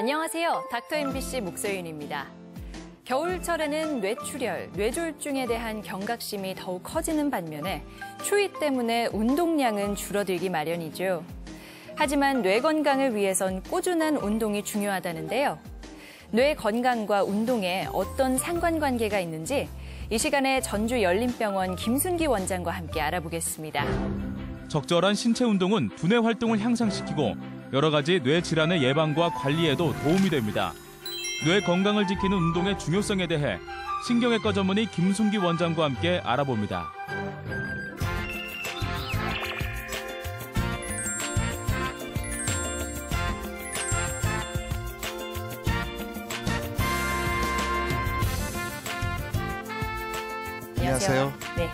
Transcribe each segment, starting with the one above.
안녕하세요. 닥터 MBC 목소윤입니다. 겨울철에는 뇌출혈, 뇌졸중에 대한 경각심이 더욱 커지는 반면에 추위 때문에 운동량은 줄어들기 마련이죠. 하지만 뇌 건강을 위해선 꾸준한 운동이 중요하다는데요. 뇌 건강과 운동에 어떤 상관관계가 있는지 이 시간에 전주 열린병원 김순기 원장과 함께 알아보겠습니다. 적절한 신체 운동은 두뇌 활동을 향상시키고 여러 가지 뇌 질환의 예방과 관리에도 도움이 됩니다. 뇌 건강을 지키는 운동의 중요성에 대해 신경외과 전문의 김순기 원장과 함께 알아봅니다. 안녕하세요. 네.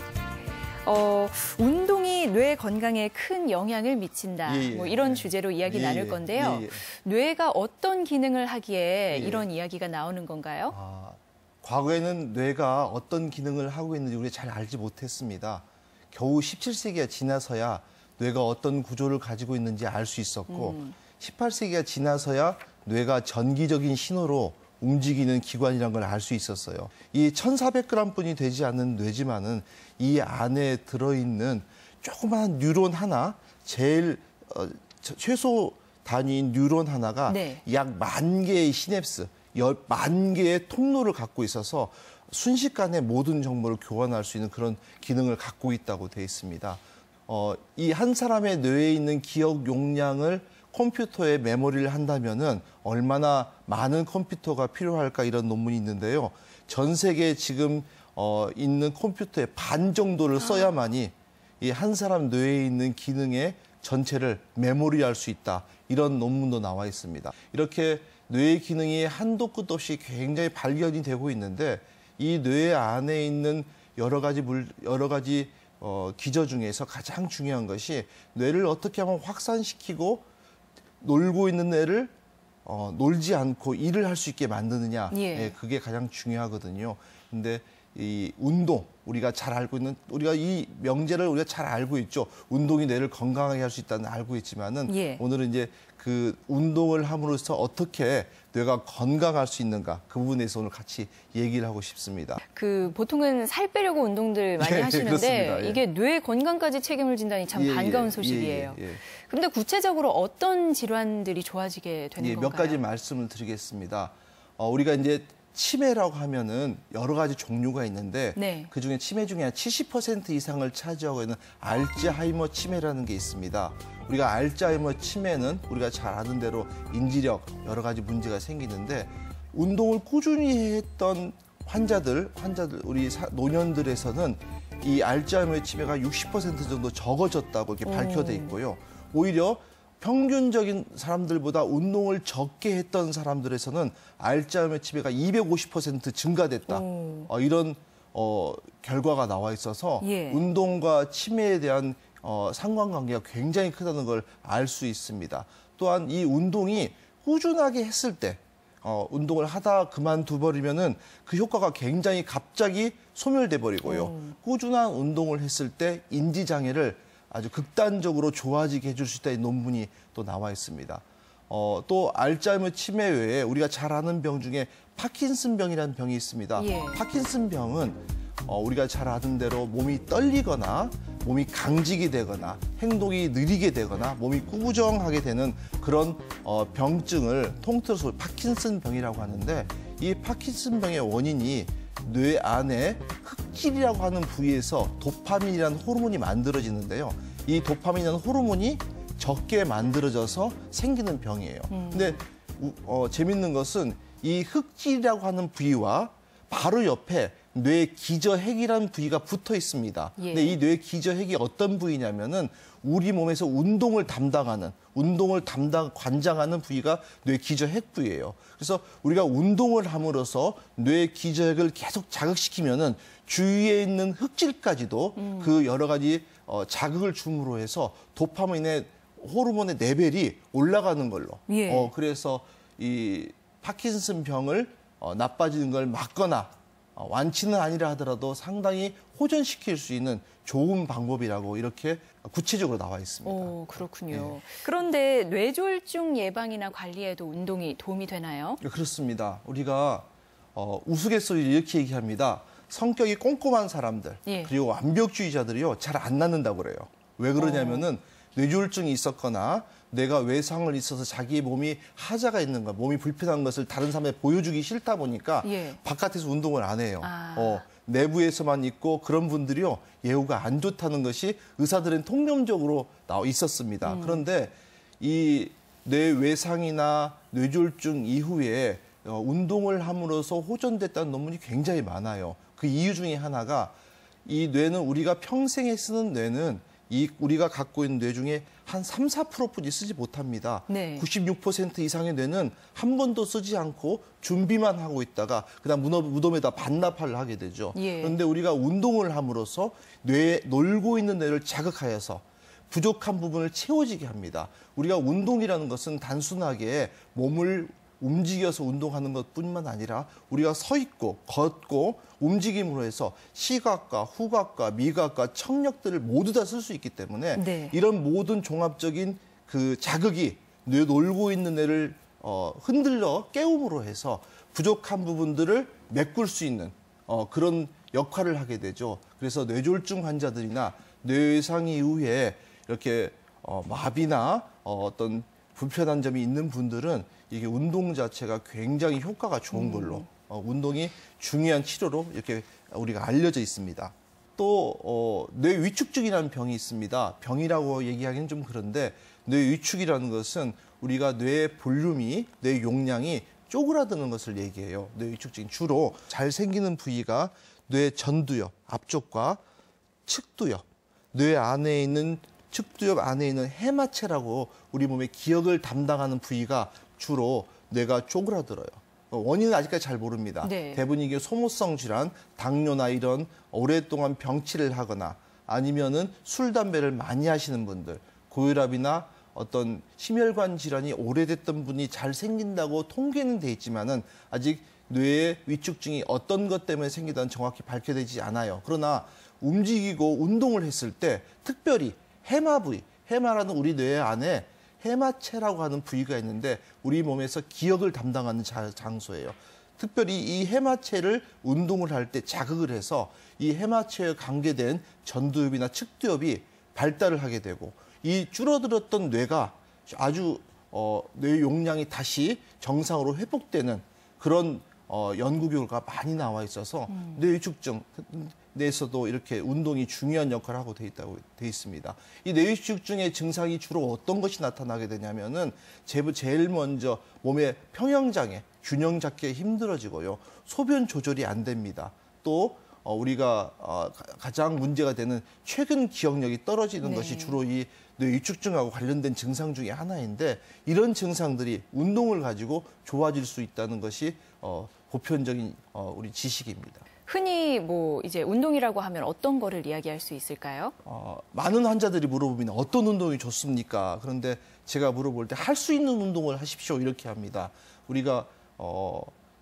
운동이 뇌 건강에 큰 영향을 미친다. 뭐 이런 주제로 이야기 나눌 건데요. 뇌가 어떤 기능을 하기에 이런 이야기가 나오는 건가요? 과거에는 뇌가 어떤 기능을 하고 있는지 우리가 잘 알지 못했습니다. 겨우 17세기가 지나서야 뇌가 어떤 구조를 가지고 있는지 알 수 있었고 18세기가 지나서야 뇌가 전기적인 신호로 움직이는 기관이라는 걸 알 수 있었어요. 이 1,400g뿐이 되지 않는 뇌지만은 이 안에 들어있는 조그마한 뉴런 하나, 제일 최소 단위인 뉴런 하나가 약 10,000개의 시냅스, 10,000개의 통로를 갖고 있어서 순식간에 모든 정보를 교환할 수 있는 그런 기능을 갖고 있다고 돼 있습니다. 이 한 사람의 뇌에 있는 기억 용량을 컴퓨터에 메모리를 한다면은 얼마나 많은 컴퓨터가 필요할까 이런 논문이 있는데요. 전 세계에 지금 있는 컴퓨터의 반 정도를 써야만이 이 한 사람 뇌에 있는 기능의 전체를 메모리할 수 있다. 이런 논문도 나와 있습니다. 이렇게 뇌의 기능이 한도 끝 없이 굉장히 발견이 되고 있는데 이 뇌 안에 있는 여러 가지 기저 중에서 가장 중요한 것이 뇌를 어떻게 하면 확산시키고 놀고 있는 뇌를 놀지 않고 일을 할 수 있게 만드느냐, 그게 가장 중요하거든요. 근데 이 운동, 우리가 잘 알고 있는, 우리가 이 명제를 우리가 잘 알고 있죠. 운동이 뇌를 건강하게 할 수 있다는 알고 있지만은 오늘은 이제 그 운동을 함으로써 어떻게 뇌가 건강할 수 있는가, 그 부분에서 오늘 같이 얘기를 하고 싶습니다. 보통은 살 빼려고 운동들 많이 하시는데 이게 뇌 건강까지 책임을 진다니 참 반가운 소식이에요. 그런데 구체적으로 어떤 질환들이 좋아지게 되는 건가요? 몇 가지 말씀을 드리겠습니다. 우리가 이제 치매라고 하면은 여러 가지 종류가 있는데 그중에 치매 중에 한 70% 이상을 차지하고 있는 알츠하이머 치매라는 게 있습니다. 우리가 알츠하이머 치매는 우리가 잘 아는 대로 인지력 여러 가지 문제가 생기는데 운동을 꾸준히 했던 환자들 우리 노년들에서는 이 알츠하이머 치매가 60% 정도 적어졌다고 이렇게 밝혀져 있고요. 오히려 평균적인 사람들보다 운동을 적게 했던 사람들에서는 알츠하이머 치매가 250% 증가됐다. 이런 결과가 나와 있어서 운동과 치매에 대한 상관관계가 굉장히 크다는 걸 알 수 있습니다. 또한 이 운동이 꾸준하게 했을 때 운동을 하다 그만둬버리면은 그 효과가 굉장히 갑자기 소멸돼 버리고요. 꾸준한 운동을 했을 때 인지장애를 아주 극단적으로 좋아지게 해줄 수 있다는 논문이 또 나와 있습니다. 또 알츠하이머 치매 외에 우리가 잘 아는 병 중에 파킨슨병이라는 병이 있습니다. 파킨슨병은 우리가 잘 아는 대로 몸이 떨리거나 몸이 강직이 되거나 행동이 느리게 되거나 몸이 꾸부정하게 되는 그런 병증을 통틀어서 파킨슨병이라고 하는데 이 파킨슨병의 원인이 뇌 안에 흑질이라고 하는 부위에서 도파민이라는 호르몬이 만들어지는데요. 이 도파민이라는 호르몬이 적게 만들어져서 생기는 병이에요. 근데 재밌는 것은 이 흑질이라고 하는 부위와 바로 옆에 뇌 기저핵이라는 부위가 붙어 있습니다. 근데 이 뇌 기저핵이 어떤 부위냐면은 우리 몸에서 운동을 관장하는 부위가 뇌 기저핵 부위예요. 그래서 우리가 운동을 함으로써 뇌 기저핵을 계속 자극시키면은 주위에 있는 흑질까지도 그 여러 가지 자극을 줌으로 해서 도파민의 호르몬의 레벨이 올라가는 걸로. 그래서 이 파킨슨 병을 나빠지는 걸 막거나 완치는 아니라 하더라도 상당히 호전시킬 수 있는 좋은 방법이라고 이렇게 구체적으로 나와 있습니다. 오, 그렇군요. 네. 그런데 뇌졸중 예방이나 관리에도 운동이 도움이 되나요? 그렇습니다. 우리가 우스갯소리를 이렇게 얘기합니다. 성격이 꼼꼼한 사람들 그리고 완벽주의자들이요 잘 안 낫는다고 그래요. 왜 그러냐면은 뇌졸중이 있었거나 뇌가 외상을 있어서 자기 몸이 하자가 있는 것, 몸이 불편한 것을 다른 사람에 보여주기 싫다 보니까 바깥에서 운동을 안 해요. 내부에서만 있고 그런 분들이요 예후가 안 좋다는 것이 의사들은 통념적으로 있었습니다. 그런데 이 뇌 외상이나 뇌졸중 이후에 운동을 함으로써 호전됐다는 논문이 굉장히 많아요. 그 이유 중에 하나가 이 뇌는 우리가 평생에 쓰는 뇌는 우리가 갖고 있는 뇌 중에 한 3, 4%뿐이 쓰지 못합니다. 96% 이상의 뇌는 한 번도 쓰지 않고 준비만 하고 있다가 그다음 무덤에다 반납을 하게 되죠. 그런데 우리가 운동을 함으로써 뇌에 놀고 있는 뇌를 자극하여서 부족한 부분을 채워지게 합니다. 우리가 운동이라는 것은 단순하게 몸을 움직여서 운동하는 것뿐만 아니라 우리가 서 있고 걷고 움직임으로 해서 시각과 후각과 미각과 청력들을 모두 다 쓸 수 있기 때문에 이런 모든 종합적인 그 자극이 뇌 놀고 있는 뇌를 흔들러 깨움으로 해서 부족한 부분들을 메꿀 수 있는 그런 역할을 하게 되죠. 그래서 뇌졸중 환자들이나 뇌외상 이후에 이렇게 마비나 어떤 불편한 점이 있는 분들은 이게 운동 자체가 굉장히 효과가 좋은 걸로 운동이 중요한 치료로 이렇게 우리가 알려져 있습니다. 또 뇌 위축증이라는 병이 있습니다. 병이라고 얘기하기는 좀 그런데 뇌 위축이라는 것은 우리가 뇌의 볼륨이, 뇌 용량이 쪼그라드는 것을 얘기해요. 뇌 위축증 주로 잘 생기는 부위가 뇌 전두엽 앞쪽과 측두엽, 뇌 안에 있는 측두엽 안에 있는 해마체라고 우리 몸의 기억을 담당하는 부위가 주로 뇌가 쪼그라들어요. 원인은 아직까지 잘 모릅니다. 대부분 이게 소모성 질환, 당뇨나 이런 오랫동안 병치를 하거나 아니면은 술, 담배를 많이 하시는 분들, 고혈압이나 어떤 심혈관 질환이 오래됐던 분이 잘 생긴다고 통계는 돼 있지만은 아직 뇌의 위축증이 어떤 것 때문에 생기다는 정확히 밝혀지지 않아요. 그러나 움직이고 운동을 했을 때 특별히 해마 부위, 해마라는 우리 뇌 안에 해마체라고 하는 부위가 있는데 우리 몸에서 기억을 담당하는 장소예요. 특별히 이 해마체를 운동을 할 때 자극을 해서 이 해마체에 관계된 전두엽이나 측두엽이 발달을 하게 되고 이 줄어들었던 뇌가 아주 뇌 용량이 다시 정상으로 회복되는 그런 연구 결과가 많이 나와 있어서 뇌 위축증 내에서도 이렇게 운동이 중요한 역할을 하고 돼 있습니다. 이 뇌위축증의 증상이 주로 어떤 것이 나타나게 되냐면은 제일 먼저 몸의 평형장애, 균형 잡기에 힘들어지고요. 소변 조절이 안 됩니다. 또 우리가 가장 문제가 되는 최근 기억력이 떨어지는 것이 주로 이 뇌위축증하고 관련된 증상 중에 하나인데 이런 증상들이 운동을 가지고 좋아질 수 있다는 것이 보편적인 우리 지식입니다. 흔히 이제 운동이라고 하면 어떤 거를 이야기할 수 있을까요? 많은 환자들이 물어보면 어떤 운동이 좋습니까? 그런데 제가 물어볼 때 할 수 있는 운동을 하십시오 이렇게 합니다. 우리가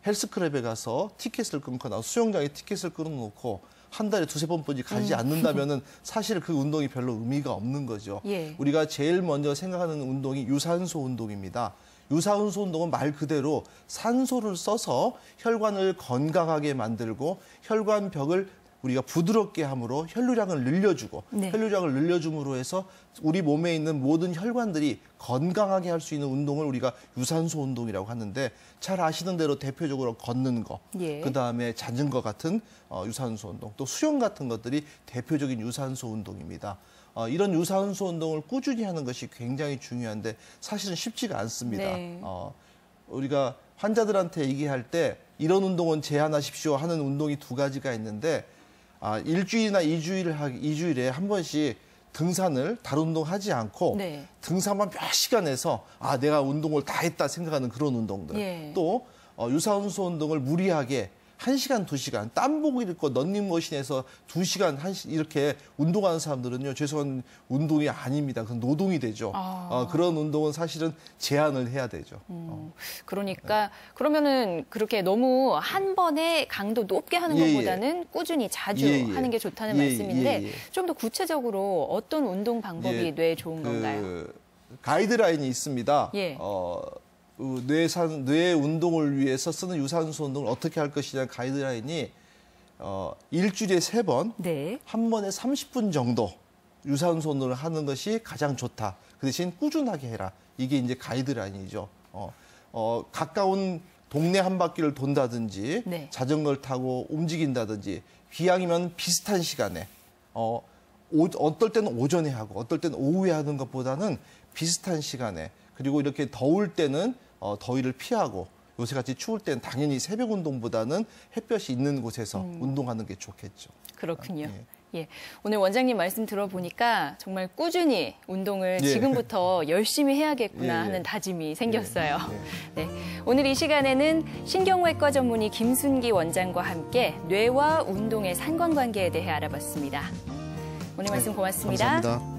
헬스클럽에 가서 티켓을 끊거나 수영장에 티켓을 끊어놓고 한 달에 두세 번뿐이 가지 않는다면은 사실 그 운동이 별로 의미가 없는 거죠. 우리가 제일 먼저 생각하는 운동이 유산소 운동입니다. 유산소 운동은 말 그대로 산소를 써서 혈관을 건강하게 만들고 혈관벽을 우리가 부드럽게 함으로 혈류량을 늘려주고 혈류량을 늘려줌으로 해서 우리 몸에 있는 모든 혈관들이 건강하게 할 수 있는 운동을 우리가 유산소 운동이라고 하는데 잘 아시는 대로 대표적으로 걷는 거, 그다음에 자전거 같은 유산소 운동, 또 수영 같은 것들이 대표적인 유산소 운동입니다. 이런 유산소 운동을 꾸준히 하는 것이 굉장히 중요한데 사실은 쉽지가 않습니다. 우리가 환자들한테 얘기할 때 이런 운동은 제한하십시오 하는 운동이 두 가지가 있는데 일주일이나 이주일에 한 번씩 등산을 다른 운동 하지 않고 등산만 몇 시간 해서 내가 운동을 다 했다 생각하는 그런 운동들. 또 유산소 운동을 무리하게 1시간, 2시간 땀복을 입고 런닝머신에서 2시간, 1시간 이렇게 운동하는 사람들은요. 죄송한 운동이 아닙니다. 그건 노동이 되죠. 그런 운동은 사실은 제한을 해야 되죠. 그러니까 그러면은 그렇게 너무 한 번에 강도 높게 하는 것보다는 꾸준히 자주 하는 게 좋다는 말씀인데 좀 더 구체적으로 어떤 운동 방법이 뇌에 좋은 건가요? 가이드라인이 있습니다. 뇌 운동을 위해서 쓰는 유산소 운동을 어떻게 할 것이냐는 가이드라인이 일주일에 3번, 한 번에 30분 정도 유산소 운동을 하는 것이 가장 좋다. 그 대신 꾸준하게 해라. 이게 이제 가이드라인이죠. 가까운 동네 한 바퀴를 돈다든지 자전거를 타고 움직인다든지 기왕이면 비슷한 시간에 어떨 때는 오전에 하고 어떨 때는 오후에 하는 것보다는 비슷한 시간에 그리고 이렇게 더울 때는 더위를 피하고 요새같이 추울 때는 당연히 새벽 운동보다는 햇볕이 있는 곳에서 운동하는 게 좋겠죠. 그렇군요. 오늘 원장님 말씀 들어보니까 정말 꾸준히 운동을 지금부터 열심히 해야겠구나 하는 다짐이 생겼어요. 오늘 이 시간에는 신경외과 전문의 김순기 원장과 함께 뇌와 운동의 상관관계에 대해 알아봤습니다. 오늘 말씀 고맙습니다. 감사합니다.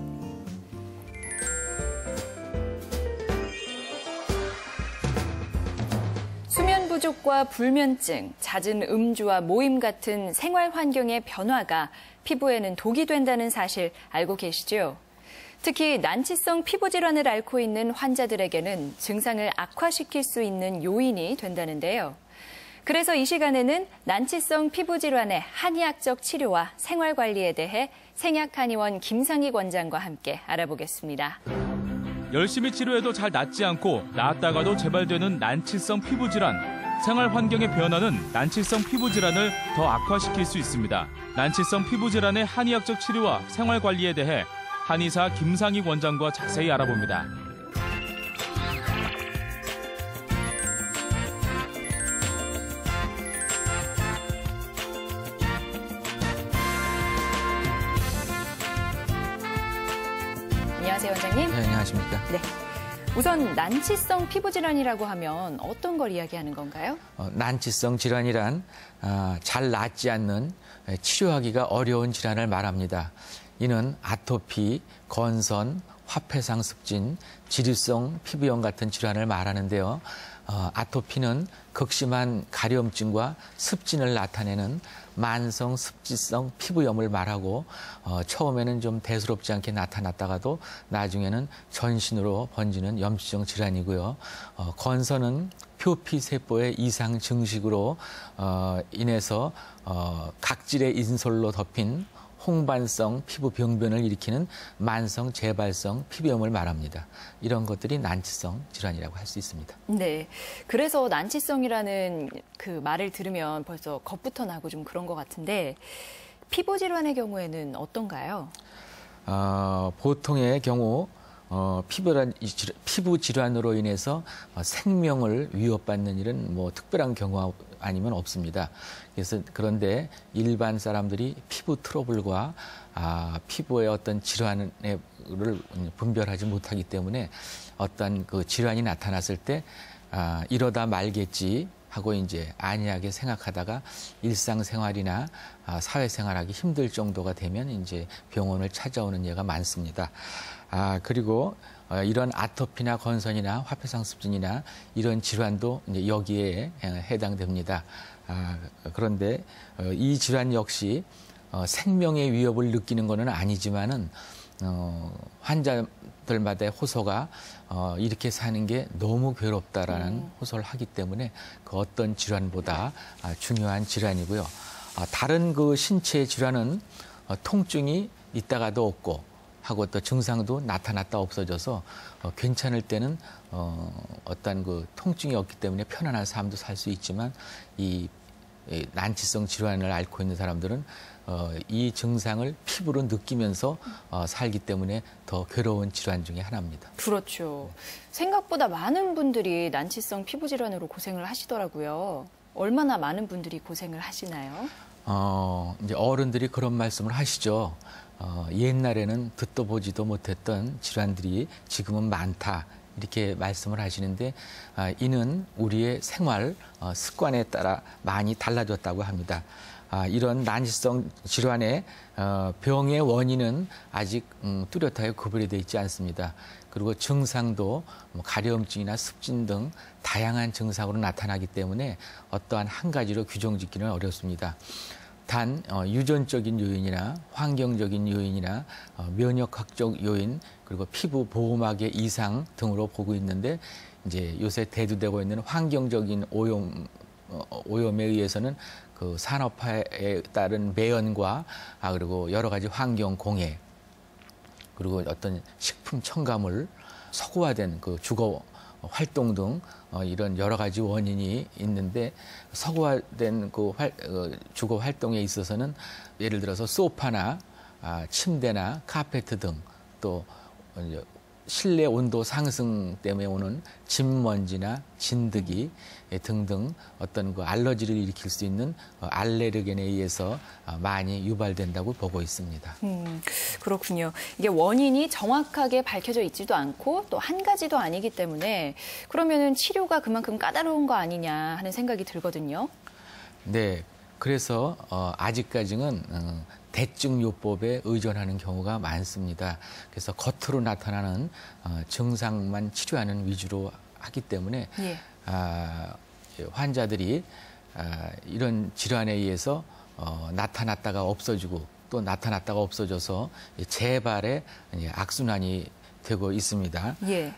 수면 부족과 불면증, 잦은 음주와 모임 같은 생활 환경의 변화가 피부에는 독이 된다는 사실 알고 계시죠? 특히 난치성 피부 질환을 앓고 있는 환자들에게는 증상을 악화시킬 수 있는 요인이 된다는데요. 그래서 이 시간에는 난치성 피부 질환의 한의학적 치료와 생활 관리에 대해 생약한의원 김상익 원장과 함께 알아보겠습니다. 열심히 치료해도 잘 낫지 않고 나았다가도 재발되는 난치성 피부 질환. 생활 환경의 변화는 난치성 피부 질환을 더 악화시킬 수 있습니다. 난치성 피부 질환의 한의학적 치료와 생활 관리에 대해 한의사 김상익 원장과 자세히 알아봅니다. 안녕하세요, 원장님. 네, 안녕하십니까. 우선 난치성 피부 질환이라고 하면 어떤 걸 이야기하는 건가요? 난치성 질환이란 잘 낫지 않는 치료하기가 어려운 질환을 말합니다. 이는 아토피, 건선, 화폐상 습진, 지루성 피부염 같은 질환을 말하는데요. 아토피는 극심한 가려움증과 습진을 나타내는 만성 습지성 피부염을 말하고 처음에는 좀 대수롭지 않게 나타났다가도 나중에는 전신으로 번지는 염증 질환이고요. 건선은 표피 세포의 이상 증식으로 인해서 각질의 인솔로 덮인 홍반성 피부 병변을 일으키는 만성 재발성 피부염을 말합니다. 이런 것들이 난치성 질환이라고 할 수 있습니다. 네, 그래서 난치성이라는 그 말을 들으면 벌써 겁부터 나고 좀 그런 것 같은데 피부 질환의 경우에는 어떤가요? 보통의 경우 피부 질환으로 인해서 생명을 위협받는 일은 뭐 특별한 경우 아니면 없습니다. 그런데 일반 사람들이 피부 트러블과 피부의 어떤 질환을 분별하지 못하기 때문에 어떤 그 질환이 나타났을 때 이러다 말겠지 하고 이제 안이하게 생각하다가 일상생활이나 사회생활하기 힘들 정도가 되면 이제 병원을 찾아오는 예가 많습니다. 그리고 이런 아토피나 건선이나 화폐상 습진이나 이런 질환도 이제 여기에 해당됩니다. 그런데 이 질환 역시 생명의 위협을 느끼는 것은 아니지만은 환자들마다의 호소가 이렇게 사는 게 너무 괴롭다라는 호소를 하기 때문에 그 어떤 질환보다 중요한 질환이고요. 다른 그 신체 질환은 통증이 있다가도 없고 하고 또 증상도 나타났다 없어져서 괜찮을 때는 어떤 그 통증이 없기 때문에 편안한 삶도 살 수 있지만 이 난치성 질환을 앓고 있는 사람들은 이 증상을 피부로 느끼면서 살기 때문에 더 괴로운 질환 중에 하나입니다. 그렇죠. 생각보다 많은 분들이 난치성 피부 질환으로 고생을 하시더라고요. 얼마나 많은 분들이 고생을 하시나요? 이제 어른들이 그런 말씀을 하시죠. 옛날에는 듣도 보지도 못했던 질환들이 지금은 많다. 이렇게 말씀을 하시는데 이는 우리의 생활 습관에 따라 많이 달라졌다고 합니다. 이런 난치성 질환의 병의 원인은 아직 뚜렷하게 구별이 되어 있지 않습니다. 그리고 증상도 가려움증이나 습진 등 다양한 증상으로 나타나기 때문에 어떠한 한 가지로 규정짓기는 어렵습니다. 단 유전적인 요인이나 환경적인 요인이나 면역학적 요인 그리고 피부 보호막의 이상 등으로 보고 있는데 이제 요새 대두되고 있는 환경적인 오염에 의해서는 그 산업화에 따른 매연과 그리고 여러 가지 환경 공해 그리고 어떤 식품 첨가물 서구화된 그 주거 활동 등 이런 여러 가지 원인이 있는데 서구화된 그 주거 활동에 있어서는 예를 들어서 소파나 침대나 카페트 등 또 실내 온도 상승 때문에 오는 진먼지나 진드기 등등 어떤 그 알러지를 일으킬 수 있는 알레르겐에 의해서 많이 유발된다고 보고 있습니다. 그렇군요. 이게 원인이 정확하게 밝혀져 있지도 않고 또 한 가지도 아니기 때문에 그러면은 치료가 그만큼 까다로운 거 아니냐 하는 생각이 들거든요. 네, 그래서 아직까지는 대증요법에 의존하는 경우가 많습니다. 그래서 겉으로 나타나는 증상만 치료하는 위주로 하기 때문에 예. 환자들이 이런 질환에 의해서 나타났다가 없어지고 또 나타났다가 없어져서 재발의 악순환이 되고 있습니다. 예.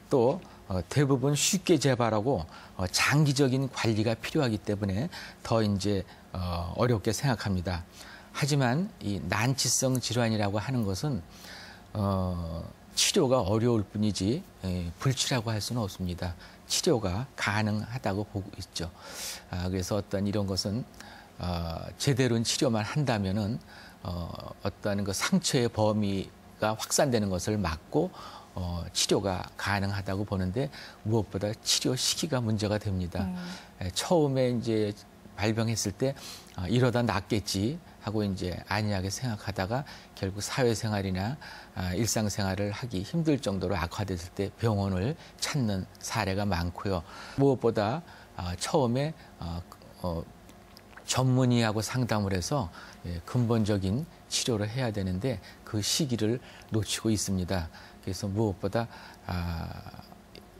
또 대부분 쉽게 재발하고 장기적인 관리가 필요하기 때문에 더 이제 어렵게 생각합니다. 하지만 이 난치성 질환이라고 하는 것은 치료가 어려울 뿐이지 불치라고 할 수는 없습니다. 치료가 가능하다고 보고 있죠. 그래서 어떤 이런 것은 제대로 치료만 한다면은 어떤 그 상처의 범위가 확산되는 것을 막고 치료가 가능하다고 보는데 무엇보다 치료 시기가 문제가 됩니다. 처음에 이제 발병했을 때 이러다 낫겠지 하고 이제 안이하게 생각하다가 결국 사회생활이나 일상생활을 하기 힘들 정도로 악화됐을 때 병원을 찾는 사례가 많고요. 무엇보다 처음에 전문의하고 상담을 해서 근본적인 치료를 해야 되는데 그 시기를 놓치고 있습니다. 그래서 무엇보다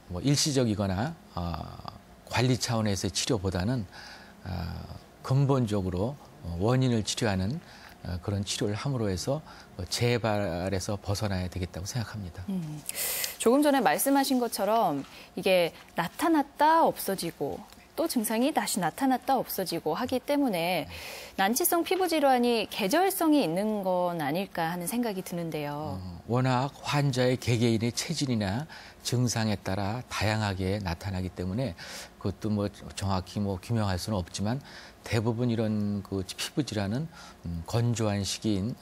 뭐 일시적이거나 관리 차원에서의 치료보다는 근본적으로 원인을 치료하는 그런 치료를 함으로 해서 재발에서 벗어나야 되겠다고 생각합니다. 조금 전에 말씀하신 것처럼 이게 나타났다 없어지고 또 증상이 다시 나타났다 없어지고 하기 때문에 난치성 피부 질환이 계절성이 있는 건 아닐까 하는 생각이 드는데요. 워낙 환자의 개개인의 체질이나 증상에 따라 다양하게 나타나기 때문에 그것도 뭐 정확히 뭐 규명할 수는 없지만 대부분 이런 그 피부 질환은 건조한 시기인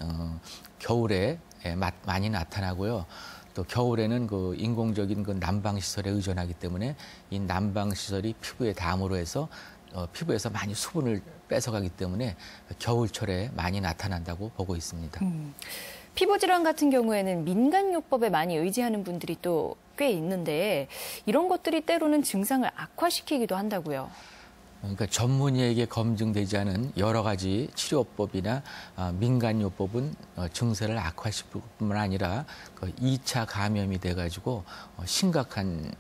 겨울에 많이 나타나고요. 또 겨울에는 그 인공적인 그 난방 시설에 의존하기 때문에 이 난방 시설이 피부에 닿음으로 해서 피부에서 많이 수분을 뺏어가기 때문에 겨울철에 많이 나타난다고 보고 있습니다. 피부 질환 같은 경우에는 민간요법에 많이 의지하는 분들이 또 꽤 있는데 이런 것들이 때로는 증상을 악화시키기도 한다고요. 그러니까 전문의에게 검증되지 않은 여러 가지 치료법이나 민간요법은 증세를 악화시킬 뿐만 아니라 그 2차 감염이 돼가지고 심각한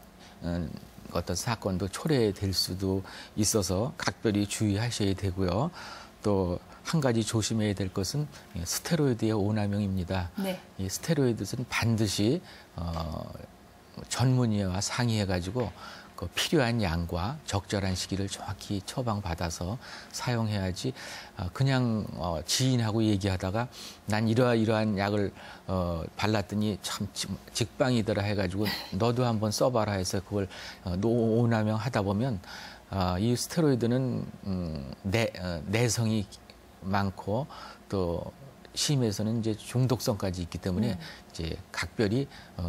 어떤 사건도 초래될 수도 있어서 각별히 주의하셔야 되고요. 또 한 가지 조심해야 될 것은 스테로이드의 오남용입니다. 네. 이 스테로이드는 반드시 전문의와 상의해가지고 그 필요한 양과 적절한 시기를 정확히 처방받아서 사용해야지 그냥 지인하고 얘기하다가 난 이러한 약을 발랐더니 참 직방이더라 해가지고 너도 한번 써봐라 해서 그걸 오남용 하다 보면 이 스테로이드는 내성이 많고 또 심해서는 이제 중독성까지 있기 때문에 이제 각별히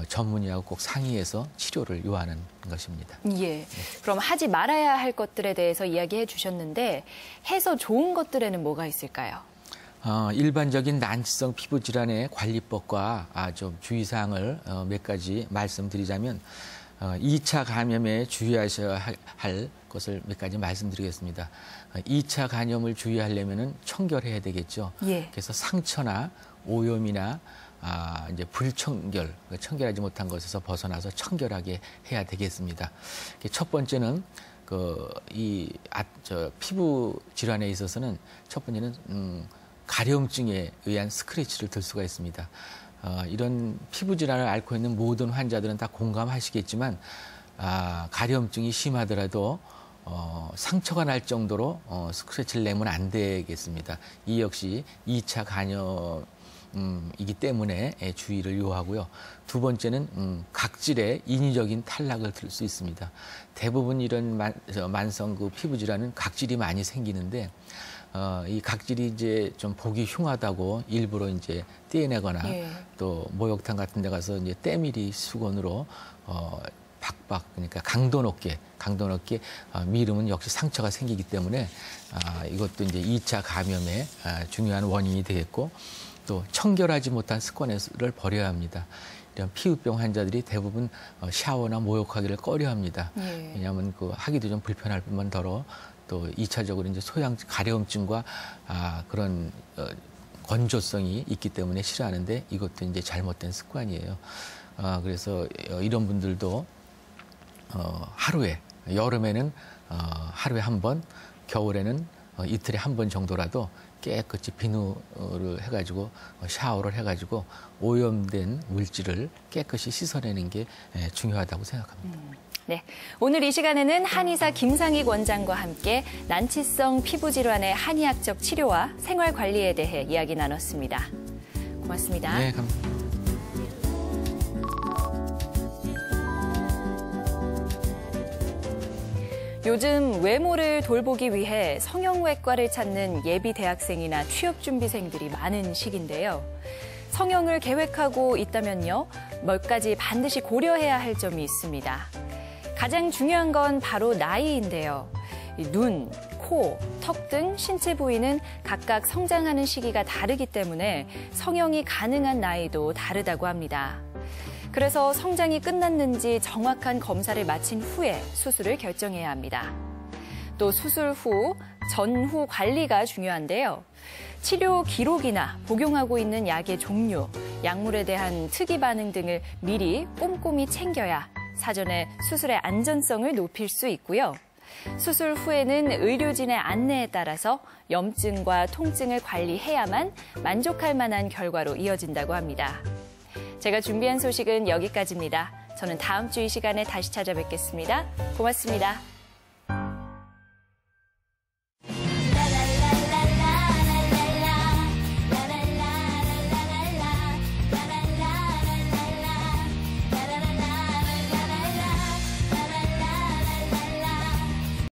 전문의하고 꼭 상의해서 치료를 요하는 것입니다. 예. 그럼 하지 말아야 할 것들에 대해서 이야기해 주셨는데 해서 좋은 것들에는 뭐가 있을까요? 일반적인 난치성 피부 질환의 관리법과 좀 주의사항을 몇 가지 말씀드리자면 2차 감염에 주의하셔야 할 것을 몇 가지 말씀드리겠습니다. 2차 감염을 주의하려면은 청결해야 되겠죠. 예. 그래서 상처나 오염이나 이제 불청결, 청결하지 못한 것에서 벗어나서 청결하게 해야 되겠습니다. 첫 번째는 피부 질환에 있어서는 첫 번째는 가려움증에 의한 스크래치를 들 수가 있습니다. 이런 피부 질환을 앓고 있는 모든 환자들은 다 공감하시겠지만 가려움증이 심하더라도 상처가 날 정도로 스크래치를 내면 안 되겠습니다. 이 역시 2차 감염이기 때문에 주의를 요하고요. 두 번째는 각질의 인위적인 탈락을 들 수 있습니다. 대부분 이런 만성 피부 질환은 각질이 많이 생기는데 이 각질이 이제 좀 보기 흉하다고 일부러 이제 떼내거나 또 목욕탕 같은 데 가서 이제 때밀이 수건으로 박박 그러니까 강도 높게 미루면 역시 상처가 생기기 때문에 이것도 이제 2차 감염의 중요한 원인이 되겠고 또 청결하지 못한 습관을 버려야 합니다. 이런 피부병 환자들이 대부분 샤워나 목욕하기를 꺼려합니다. 왜냐하면 하기도 좀 불편할 뿐만 더러 또 2차적으로 이제 가려움증과 그런 건조성이 있기 때문에 싫어하는데 이것도 이제 잘못된 습관이에요. 그래서 이런 분들도 여름에는 하루에 한 번, 겨울에는 이틀에 한 번 정도라도 깨끗이 비누를 해가지고 샤워를 해가지고 오염된 물질을 깨끗이 씻어내는 게 중요하다고 생각합니다. 네, 오늘 이 시간에는 한의사 김상익 원장과 함께 난치성 피부 질환의 한의학적 치료와 생활 관리에 대해 이야기 나눴습니다. 고맙습니다. 네, 감사합니다. 요즘 외모를 돌보기 위해 성형외과를 찾는 예비 대학생이나 취업준비생들이 많은 시기인데요. 성형을 계획하고 있다면요, 몇 가지 반드시 고려해야 할 점이 있습니다. 가장 중요한 건 바로 나이인데요. 눈, 코, 턱 등 신체 부위는 각각 성장하는 시기가 다르기 때문에 성형이 가능한 나이도 다르다고 합니다. 그래서 성장이 끝났는지 정확한 검사를 마친 후에 수술을 결정해야 합니다. 또 수술 후, 전후 관리가 중요한데요. 치료 기록이나 복용하고 있는 약의 종류, 약물에 대한 특이 반응 등을 미리 꼼꼼히 챙겨야 사전에 수술의 안전성을 높일 수 있고요. 수술 후에는 의료진의 안내에 따라서 염증과 통증을 관리해야만 만족할 만한 결과로 이어진다고 합니다. 제가 준비한 소식은 여기까지입니다. 저는 다음 주 이 시간에 다시 찾아뵙겠습니다. 고맙습니다.